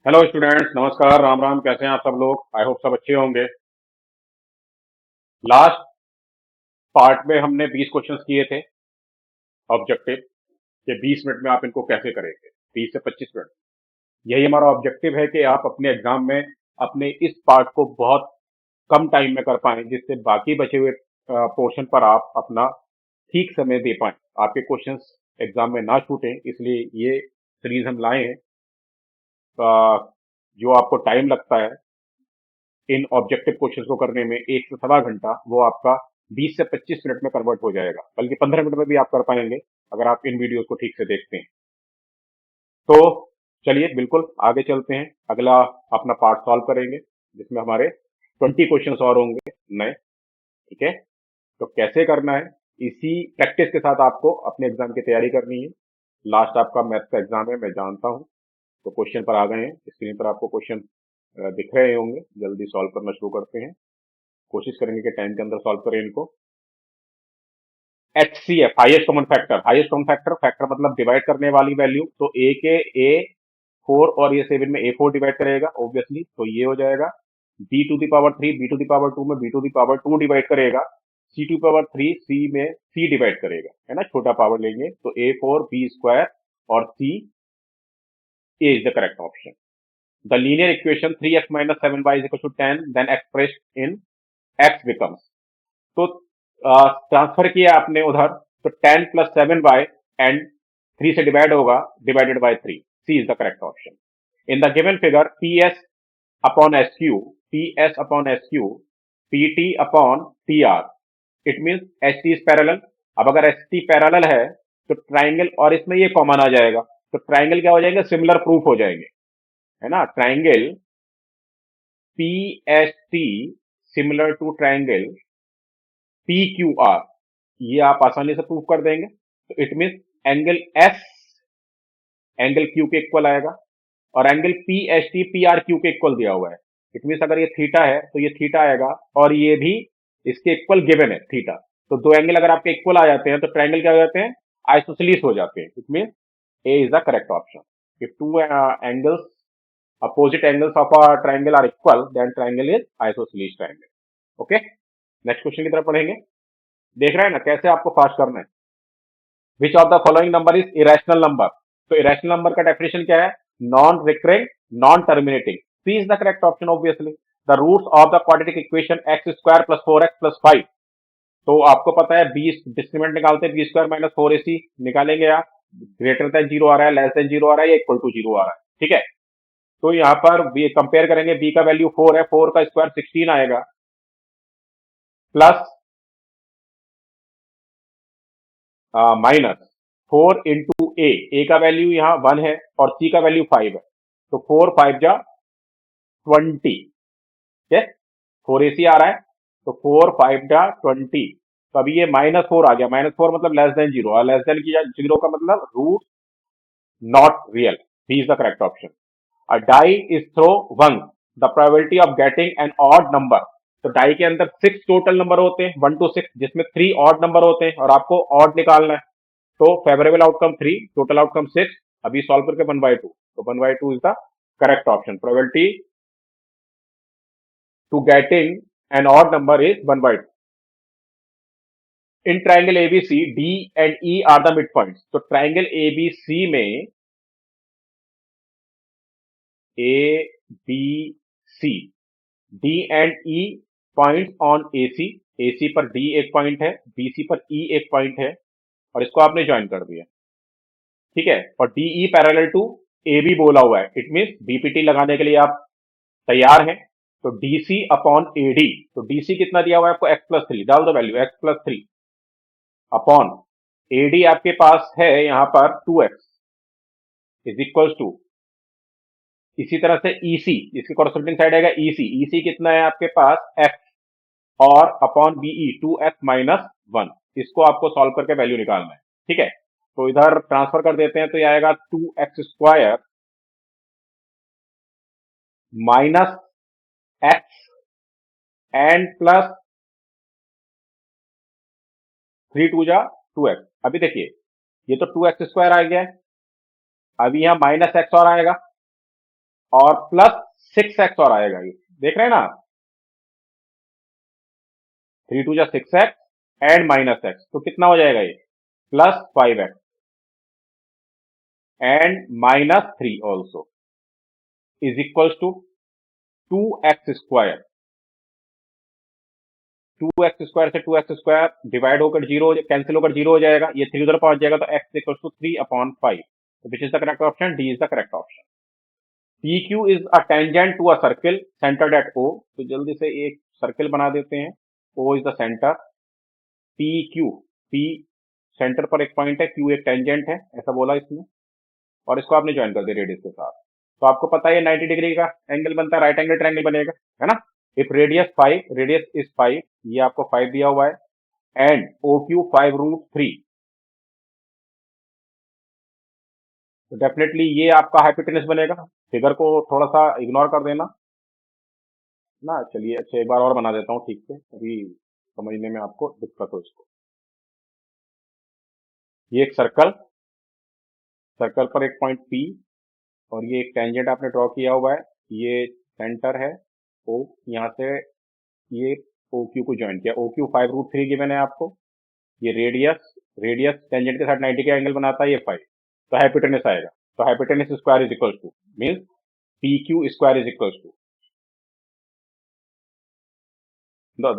Hello students, नमस्कार, राम राम। कैसे हैं आप सब लोग? आई होप सब अच्छे होंगे। लास्ट पार्ट में हमने 20 क्वेश्चंस किए थे ऑब्जेक्टिव कि 20 मिनट में आप इनको कैसे करेंगे। 20 से 25 मिनट, यही हमारा ऑब्जेक्टिव है कि आप अपने एग्जाम में अपने इस पार्ट को बहुत कम टाइम में कर पाएं, जिससे बाकी बचे हुए पोर्शन पर आप अपना ठीक समय दे पाएं, आपके क्वेश्चंस एग्जाम में ना छूटें। इसलिए ये सीरीज हम लाए हैं। जो आपको टाइम लगता है इन ऑब्जेक्टिव क्वेश्चंस को करने में 1 से 1.25 घंटा, वो आपका 20 से 25 मिनट में कन्वर्ट हो जाएगा, बल्कि 15 मिनट में भी आप कर पाएंगे अगर आप इन वीडियोस को ठीक से देखते हैं। तो चलिए बिल्कुल आगे चलते हैं, अगला अपना पार्ट सॉल्व करेंगे जिसमें हमारे 20 क्वेश्चंस और होंगे नए। ठीक है, तो कैसे करना है, इसी प्रैक्टिस के साथ आपको अपने एग्जाम की तैयारी करनी है। लास्ट आपका मैथ का एग्जाम है, मैं जानता हूं। तो क्वेश्चन पर आ गए हैं, स्क्रीन पर आपको क्वेश्चन दिख रहे होंगे। जल्दी सॉल्व करना शुरू करते हैं, कोशिश करेंगे कि टाइम के अंदर सॉल्व करें इनको। HCF, highest common factor. Highest common factor, factor मतलब डिवाइड करने वाली वैल्यू। तो ए के A4 और ये 7 में A4 डिवाइड करेगा ऑब्वियसली, तो ये हो जाएगा B⁻3। B⁻2 में B⁻2 डिवाइड करेगा। C⁻3 C में C डिवाइड करेगा, है ना, छोटा पावर लेंगे। तो A4 B² और C, A is the correct option. The linear equation 3x - 7y = 10 then expressed in x becomes. तो ट्रांसफर किया आपने उधर, तो 10 + 7y एंड 3 से डिवाइड होगा, divided by 3। C is the correct option. In the given figure PS/SQ PT upon TR, it means ST is parallel. अब अगर ST parallel है तो ट्राइंगल, और इसमें ये कॉमन आ जाएगा, तो ट्राइंगल क्या हो जाएंगे, सिमिलर प्रूफ हो जाएंगे, है ना। Triangle PST similar to triangle PQR, ये आप आसानी से प्रूव कर देंगे। तो it mean angle S angle Q के इक्वल आएगा, और angle P H T P R Q के इक्वल दिया हुआ है। इट मीन अगर ये थीटा है तो ये थीटा आएगा, और ये भी इसके इक्वल गिवन है थीटा। तो दो एंगल अगर आपके इक्वल आ जाते हैं तो ट्राइंगल क्या हो जाते हैं, आइसोसेलेस हो जाते हैं। It mean A is the correct option. If two angles opposite angles of a triangle are equal, then triangle is isosceles triangle. Okay, next question की तरफ पढ़ेंगे। देख रहे हैं ना कैसे आपको फास्ट करना है। Which of the following number is irrational number. तो इरेशनल नंबर का डेफिनेशन क्या है, non recurring, non terminating. C is the correct option obviously. The roots of the quadratic equation x² + 4x + 5। तो आपको पता है 20 डिस्क्रिमिनेंट निकालते हैं, B² - 4AC निकालेंगे आप। ग्रेटर देन 0 आ रहा है, लेस देन 0 आ रहा है, या इक्वल टू 0 आ रहा है। ठीक है, तो यहां पर बी कंपेयर करेंगे। बी का वैल्यू 4 है, 4 का स्क्वायर 16 आएगा, प्लस माइनस 4 इंटू ए का वैल्यू यहाँ 1 है और सी का वैल्यू 5 है। तो 4 5 जा 20। ठीक है, 4AC आ रहा है, तो 4 5 जा 20। तो अभी ये -4 आ गया। -4 मतलब लेस देन 0, और लेस देन 0 का मतलब root not real. B is the correct option. A die is throw once. The probability of getting an odd number. तो डाई के अंदर 6 टोटल नंबर होते हैं, 1 to 6, जिसमें 3 ऑड नंबर होते हैं, और आपको ऑड निकालना है। तो फेवरेबल आउटकम 3, टोटल आउटकम 6। अभी सॉल्व करके 1/2, तो 1/2 is the correct option. Probability to getting an odd number is 1/2। In triangle ABC D and E are the mid points. तो ट्राइंगल एबीसी में A B C, D and E point on AC. AC पर D एक point है, BC पर E एक point है, और इसको आपने ज्वाइन कर दिया। ठीक है, और DE parallel to A B बोला हुआ है। इट मीन बीपीटी लगाने के लिए आप तैयार हैं। तो डीसी अपॉन एडी, तो डीसी कितना दिया हुआ है आपको, x+3, डाल दो वैल्यू x+3 अपॉन एडी आपके पास है यहां पर 2x इज इक्वल टू, इसी तरह से ईसी, इसके कॉरेस्पॉन्डिंग साइड आएगा ईसी। ईसी कितना है आपके पास, x, और अपॉन बीई 2x - 1। इसको आपको सॉल्व करके वैल्यू निकालना है। ठीक है, तो इधर ट्रांसफर कर देते हैं, तो ये आएगा 2x² minus x and plus 3 2 जा 2x। अभी देखिए ये तो 2x² आ गया है, अभी यहां -x और आएगा, और प्लस 6x और आएगा, ये देख रहे हैं ना, 3 2 जा 6x एंड माइनस एक्स, तो कितना हो जाएगा ये, plus 5x and minus 3 also is equals to 2x square. 2x square से 2x स्क्वायर डिवाइड होकर जीरो, कैंसिल होकर जीरो हो जाएगा, ये 3 उधर पहुंच जाएगा, तो x इक्वल्स टू 3/5। तो which is the correct option, D is the correct option. PQ is a tangent to a circle centred at O, तो जल्दी से एक सर्किल बना देते हैं, O is the centre, PQ, P centre पर एक पॉइंट है, Q एक टेंजेंट है, ऐसा बोला इसमें, और इसको आपने ज्वाइन कर दिया रेडियस के साथ। तो आपको पता है 90 डिग्री का एंगल बनता है, राइट एंगल ट्रायंगल बनेगा, है ना। इफ रेडियस 5, रेडियस इज 5, ये आपको 5 दिया हुआ है, एंड OQ 5√3, तो डेफिनेटली ये आपका हाइपोटेनस बनेगा। फिगर को थोड़ा सा इग्नोर कर देना ना, चलिए अच्छा एक बार और बना देता हूँ ठीक से, अभी समझने में आपको दिक्कत हो इसको। ये एक सर्कल, सर्कल पर एक पॉइंट P, और ये एक टेंजेंट आपने ड्रॉ किया हुआ है, ये सेंटर है O, यहाँ से ये OQ को ज्वाइन किया, OQ 5√3 गिवन है आपको, ये रेडियस, रेडियस टेंजेंट के साथ 90 का एंगल बनाता है, ये 5, तो हाइपोटेनस आएगा, तो hypotenuse square is equal to means PQ square is equal to,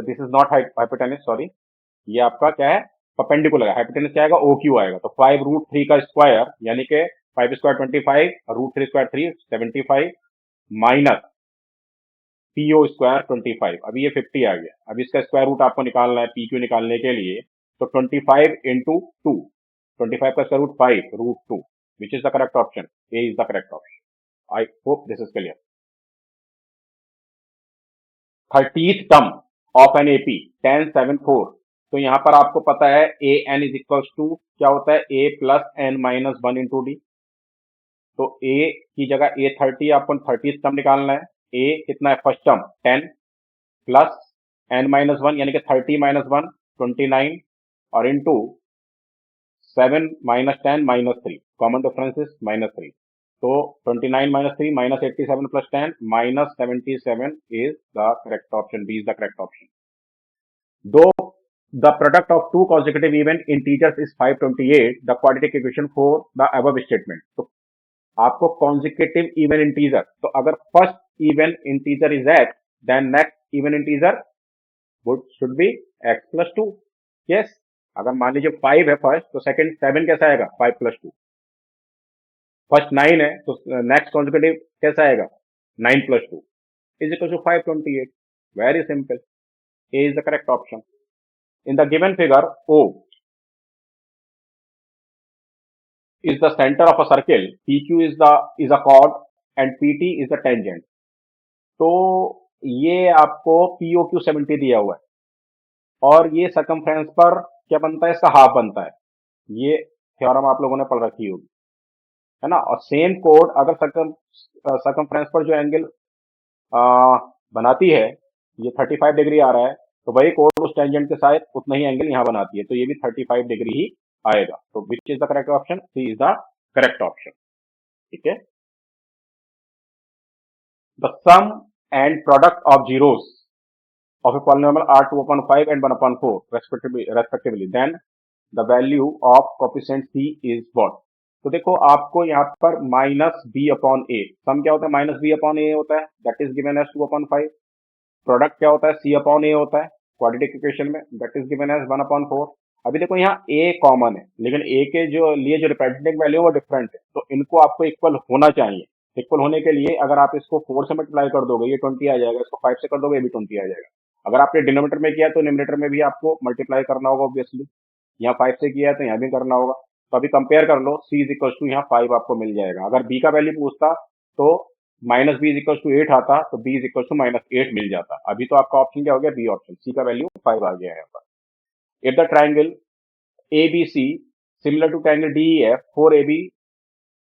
this is not hypotenuse, sorry, ये आपका क्या है, परपेंडिकुलर है, हाइपोटेनस क्या आएगा, OQ आएगा, तो 5√3 का स्क्वायर यानी कि 5 square 25, √3 square 3 75, minus PO square 25, अभी ये 50 आ गया, अब इसका स्क्वायर रूट आपको निकालना है PQ निकालने के लिए, तो 25 इंटू 2, 25 का square root 5√2, which is the correct option, A is the correct option. I hope this is clear. 30th term of an AP 1074, तो यहां पर आपको पता है A N is equals to क्या होता है, A plus N minus 1 into D, तो ए की जगह A30, आपको 30th टर्म निकालना है, ए कितना है, first term 10 plus N minus 1 यानी कि 30 माइनस 1 29, और into 7 minus 10 minus 3, common difference is minus 3, तो 29 minus 3 minus 87 plus 10 minus 77 is the correct option, B is the correct option. दो the product of two consecutive even integers is 528, the quadratic equation for the above statement, तो आपको consecutive even integer, तो अगर first even integer is x, then next even integer should be x plus 2, yes, अगर मान लीजिए 5 है first, तो second 7 कैसा आएगा, 5 प्लस 2, फर्स्ट 9 है, तो नेक्स्ट कॉन्जिक्यूटिव कैसा आएगा, 9 plus 2 is equal to 528, very simple, A is the correct option. In the given figure, O is the center of a circle, PQ is a chord, and PT is the tangent. तो ये आपको POQ 70 दिया हुआ है, और ये circumference पर क्या बनता है, इसका हाफ बनता है, ये थ्योरम आप लोगों ने पढ़ रखी होगी, है ना। और सेम कोड अगर सर्कमफ्रेंस पर जो एंगल बनाती है, ये 35 डिग्री आ रहा है, तो वही कोड उस टेंजेंट के साथ उतना ही एंगल यहां बनाती है, तो ये भी 35 डिग्री ही आएगा, तो which is the correct option, C is the correct option, ठीक है। The sum and product of zeros of a polynomial are 2/5 and 1/4 respectively, then the value of coefficient c is what, तो देखो आपको यहाँ पर minus B upon A, sum क्या होता है, माइनस बी अपॉन ए होता है, that is given as 2/5, product क्या होता है, सी अपॉन ए होता है क्वाड्रेटिक इक्वेशन में, दैट इज गिवन एज 1/4। अभी देखो यहाँ ए कॉमन है, लेकिन ए के जो लिए जो रिप्रेजेंटेटिव वैल्यू है वो डिफरेंट है, तो इनको आपको इक्वल होना चाहिए। इक्वल होने के लिए अगर आप इसको 4 से मल्टीप्लाई कर दोगे ये 20 आ जाएगा, इसको 5 से कर दोगे ये भी 20 आ जाएगा। अगर आपने डिनोमिनेटर में किया तो न्यूमरेटर में भी आपको मल्टीप्लाई करना होगा ऑब्वियसली, यहाँ 5 से किया है तो यहाँ भी करना होगा, तो अभी कंपेयर कर लो, सी इज इक्वल टू यहाँ 5 आपको मिल जाएगा। अगर बी का वैल्यू पूछता तो minus B is equal to 8 आता, तो बी इज इक्वल टू -8 मिल जाता। अभी तो आपका ऑप्शन क्या हो गया, बी ऑप्शन, सी का वैल्यू 5 आ गया है यहाँ पर। If the triangle ABC similar to triangle DEF for AB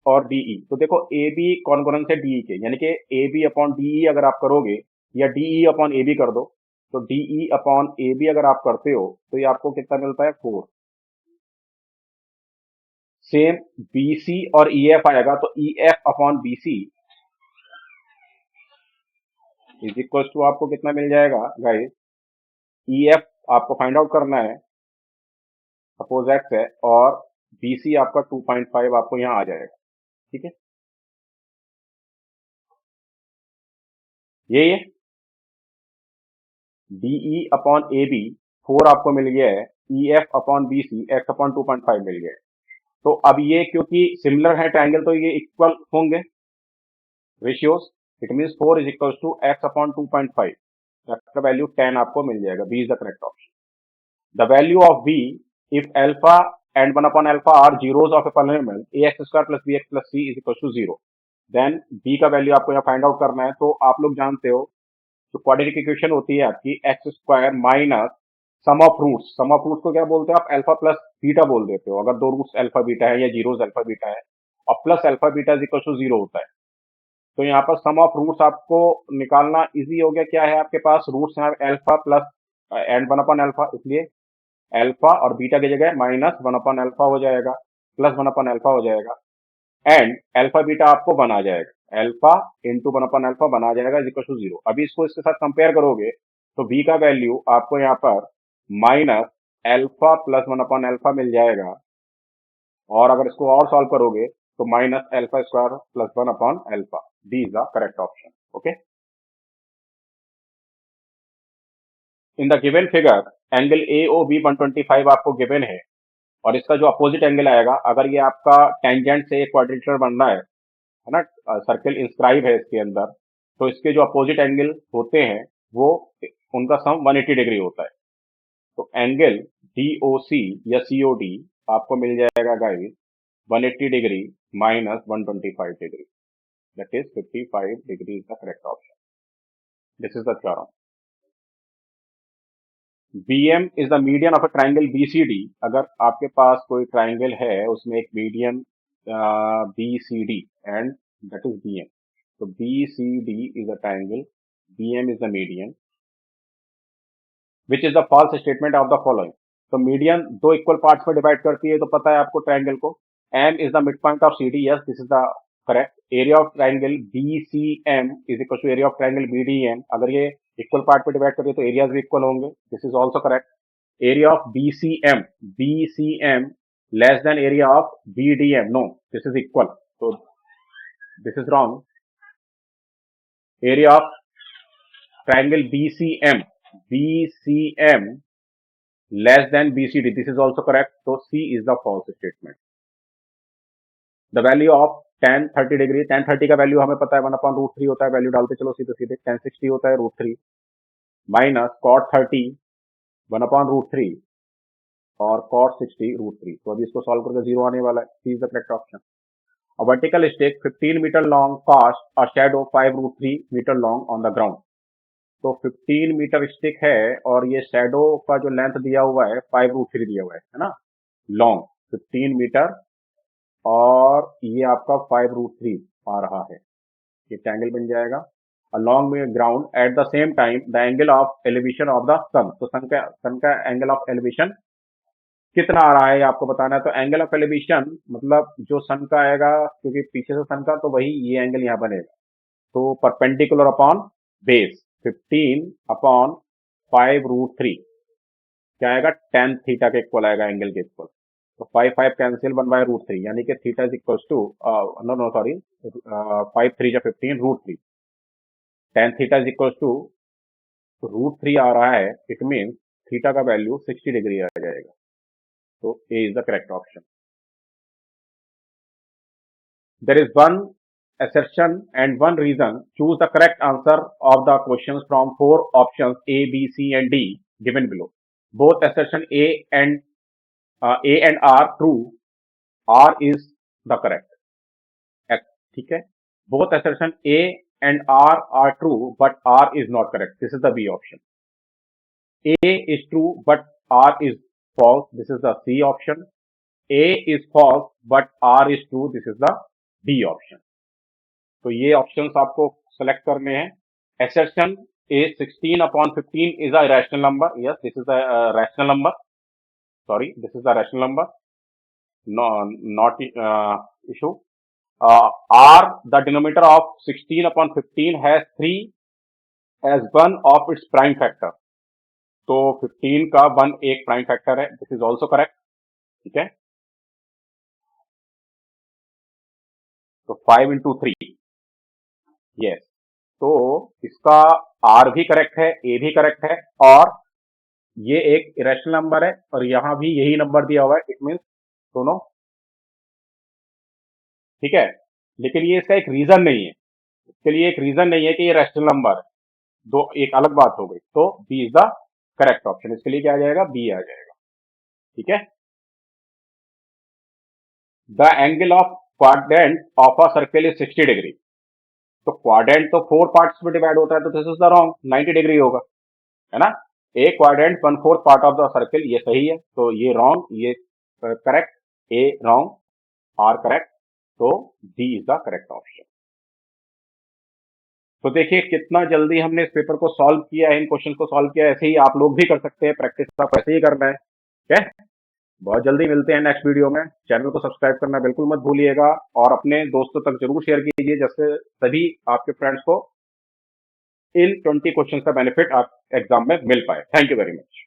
और DE, तो देखो AB कॉन्ग्रुएंस है DE के, यानी कि AB अपॉन DE अगर आप करोगे, या DE अपॉन AB कर दो, तो DE अपॉन AB अगर आप करते हो तो ये आपको कितना मिलता है, 4। सेम BC और EF आएगा, तो EF upon BC is equal to आपको कितना मिल जाएगा गाइस, ई एफ आपको फाइंड आउट करना है, सपोज एक्स है, और बी सी आपका 2.5 आपको यहाँ आ जाएगा। ठीक है, ये डीई अपॉन ए बी 4 आपको मिल गया है, E F upon B C X upon 2.5 मिल गया है। तो अब ये क्योंकि सिमिलर है ट्रायंगल तो ये इक्वल होंगे ratios, it means 4 is equal to X upon 2.5, का वैल्यू 10 आपको मिल जाएगा। B is the correct option. The value of B if alpha and 1 upon alpha are zeros of a polynomial A X square plus B X plus C is equal to 0, then B का value आपको यहाँ find out करना है। तो आप लोग जानते हो जो क्वाड्रेटिक इक्वेशन होती है आपकी X square minus sum of roots, sum of roots को क्या बोलते हैं आप, अल्फा प्लस बीटा बोल देते हो अगर दो रूट्स अल्फा बीटा है या जीरोस अल्फा बीटा है, और plus alpha beta is equal to 0 होता है। तो यहाँ पर सम ऑफ रूट्स आपको निकालना इजी हो गया। क्या है आपके पास, रूट्स हैं alpha plus and 1 upon alpha, इसलिए अल्फा और बीटा की जगह माइनस 1 अपॉन अल्फा हो जाएगा, प्लस 1 अपॉन अल्फा हो जाएगा, एंड अल्फा बीटा आपको बना जाएगा, अल्फा इंटू 1 अपॉन अल्फा बना जाएगा इज इक्वल टू 0। अभी इसको इसके साथ कंपेयर करोगे तो बी का वैल्यू आपको यहाँ पर minus alpha plus 1 upon alpha मिल जाएगा, और अगर इसको और सॉल्व करोगे तो minus alpha square plus 1 upon alpha. D is the correct option. Okay, in the given figure angle A O B 125 आपको गिवन है, और इसका जो अपोजिट एंगल आएगा, अगर ये आपका टेंजेंट से एक क्वाड्रिलेटरल बनना है ना, सर्कल इंस्क्राइब है इसके अंदर, तो इसके जो अपोजिट एंगल होते हैं वो उनका सम 180 डिग्री होता है। तो एंगल DOC या COD आपको मिल जाएगा guys 180 degree minus 125 degree, that is 55 degree is the correct option. This is the theorem. BM is the median of a triangle BCD। अगर आपके पास कोई ट्राइंगल है उसमें एक median BCD and that is BM, तो BCD is a triangle, BM is the median, which is the false statement of the following। तो median दो equal parts में डिवाइड करती है, तो पता है आपको ट्रायंगल को। M is the midpoint of CD, yes this is the correct। Area of triangle BCM is equal to area of triangle BDM। अगर ये इक्वल पार्ट में डिवाइड करिए तो एरियाज भी इक्वल होंगे, this is also correct. Area of BCM less than area of BDM, no this is equal, तो this is wrong. Area of triangle BCM less than BCD, this is also correct, so C is the false statement। the value of tan 30 degree, tan 30 का value हमें पता है 1 upon root 3 होता है, value डालते चलो सीधे सीधे, tan 60 होता है root 3 minus cot 30 1 upon root 3 और cot 60 रूट 3। तो अभी इसको सॉल्व करके 0 आने वाला है, C is the correct option। A vertical stick 15 meter long cast a shadow 5 root 3 meter long on the ground। तो 15 मीटर स्टिक है और ये शैडो का जो लेंथ दिया हुआ है 5 रूट 3 दिया हुआ है ना, लॉन्ग 15 मीटर, और ये आपका 5 रूट 3 आ रहा है, ये ट्रायंगल बन जाएगा। along with ground at the same time the angle of elevation of the sun। तो सन का एंगल ऑफ एलिवेशन कितना आ रहा है ये आपको बताना है। तो एंगल ऑफ एलिवेशन मतलब जो सन का आएगा, क्योंकि पीछे से सन का, तो वही ये एंगल यहाँ बनेगा, तो perpendicular upon base 15 upon 5 root 3 क्या आएगा, tan थीटा के इक्वल आएगा, एंगल के इक्वल। तो 5 कैंसिल 1 बाय रूट 3, यानी कि theta is equal to no sorry 5 3 जा 15 root 3, tan theta is equal to root 3 आ रहा है, इट मीन थीटा का वैल्यू 60 डिग्री आ जाएगा। तो A is the correct option. There is one assertion and one reason, choose the correct answer of the questions from 4 options A, B, C and D given below। both assertion A and R true, R is the correct। ठीक है, both assertion A and R are true but R is not correct, this is the B option। A is true but R is false, this is the C option। A is false but R is true, this is the D option। तो ये options आपको select करने हैं। assertion A 16 upon 15 is a rational number, yes this is a rational number, sorry this is the rational number, no not issue। R the denominator of 16 upon 15 has 3 as one of its prime factor. तो 15 का 1 एक prime factor है, this is also correct. ठीक है, तो 5 into 3, yes. तो इसका are भी करेक्ट है, ए भी करेक्ट है, और ये एक इरेशनल नंबर है और यहां भी यही नंबर दिया हुआ है, इट मीन्स दोनों ठीक है। लेकिन ये इसका एक रीजन नहीं है, इसके लिए एक रीजन नहीं है कि ये रैशनल नंबर है, दो एक अलग बात हो गई। तो B is the correct option, इसके लिए क्या आ जाएगा, बी आ जाएगा। ठीक है, the angle of quadrant of a circle is 60 degree. तो क्वाड्रेंट तो 4 पार्ट्स में डिवाइड होता है, तो this is the wrong, 90 degree होगा, है ना। A quadrant 1/4 part of the circle, ये सही है, तो ये रॉन्ग, ये correct, A wrong, R correct, तो D is the correct option. तो देखिए कितना जल्दी हमने इस पेपर को सॉल्व किया है, इन क्वेश्चन को सॉल्व किया है। ऐसे ही आप लोग भी कर सकते हैं, प्रैक्टिस आप ऐसे ही करना है। ठीक है, बहुत जल्दी मिलते हैं नेक्स्ट वीडियो में। चैनल को सब्सक्राइब करना बिल्कुल मत भूलिएगा और अपने दोस्तों तक जरूर शेयर कीजिए, जिससे सभी आपके फ्रेंड्स को इन 20 क्वेश्चन का बेनिफिट आप एग्जाम में मिल पाए। Thank you very much.